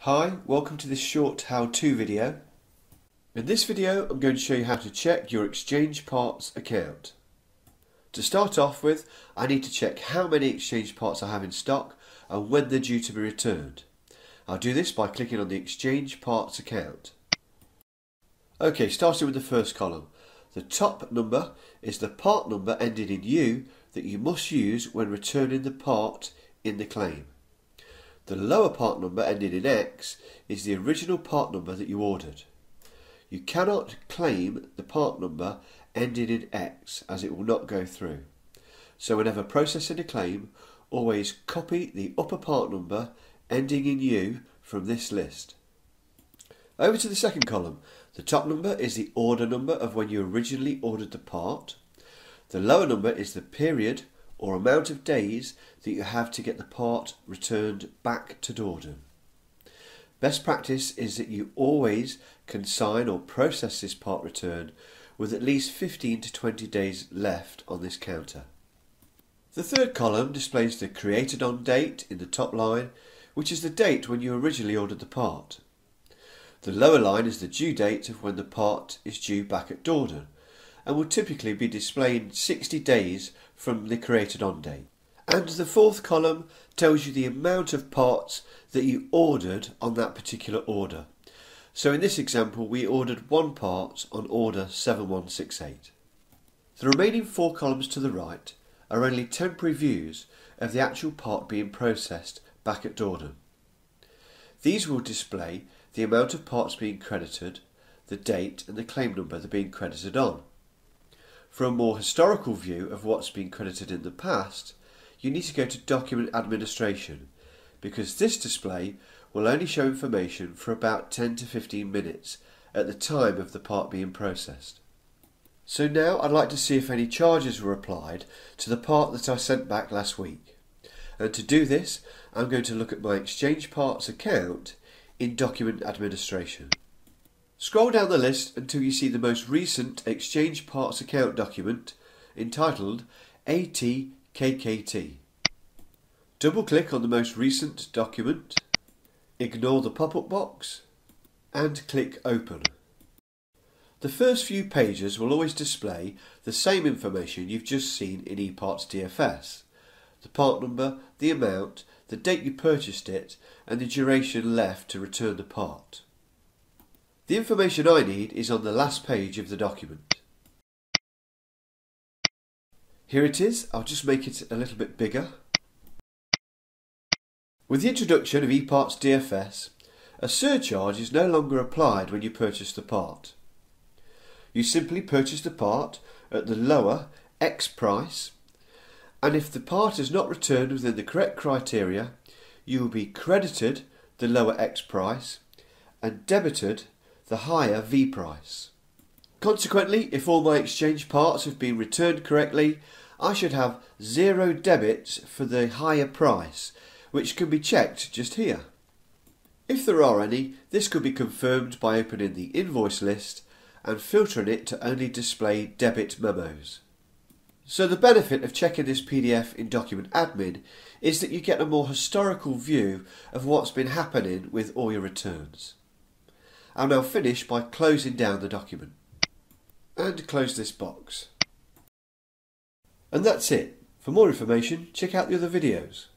Hi, welcome to this short how-to video. In this video I'm going to show you how to check your exchange parts account. To start off with, I need to check how many exchange parts I have in stock and when they're due to be returned. I'll do this by clicking on the exchange parts account. Okay, starting with the first column. The top number is the part number ending in U that you must use when returning the part in the claim. The lower part number ending in X is the original part number that you ordered. You cannot claim the part number ending in X as it will not go through. So whenever processing a claim, always copy the upper part number ending in U from this list. Over to the second column. The top number is the order number of when you originally ordered the part. The lower number is the period or amount of days that you have to get the part returned back to Dordon. Best practice is that you always consign or process this part return with at least 15 to 20 days left on this counter. The third column displays the created on date in the top line, which is the date when you originally ordered the part. The lower line is the due date of when the part is due back at Dordon, and will typically be displayed 60 days from the created on date. And the fourth column tells you the amount of parts that you ordered on that particular order. So in this example we ordered one part on order 7168. The remaining four columns to the right are only temporary views of the actual part being processed back at Dordon. These will display the amount of parts being credited, the date and the claim number they're being credited on. For a more historical view of what's been credited in the past, you need to go to Document Administration, because this display will only show information for about 10 to 15 minutes at the time of the part being processed. So now I'd like to see if any charges were applied to the part that I sent back last week. And to do this, I'm going to look at my exchange parts account in Document Administration. Scroll down the list until you see the most recent exchange parts account document entitled ATKKT. Double click on the most recent document, ignore the pop-up box and click Open. The first few pages will always display the same information you've just seen in eparts-dfs. The part number, the amount, the date you purchased it and the duration left to return the part. The information I need is on the last page of the document. Here it is. I'll just make it a little bit bigger. With the introduction of eparts-dfs, a surcharge is no longer applied when you purchase the part. You simply purchase the part at the lower X price, and if the part is not returned within the correct criteria, you will be credited the lower X price and debited the higher V price. Consequently, if all my exchange parts have been returned correctly, I should have 0 debits for the higher price, which can be checked just here. If there are any, this could be confirmed by opening the invoice list and filtering it to only display debit memos. So the benefit of checking this PDF in Document Admin is that you get a more historical view of what's been happening with all your returns. I'll now finish by closing down the document and close this box. And that's it. For more information, check out the other videos.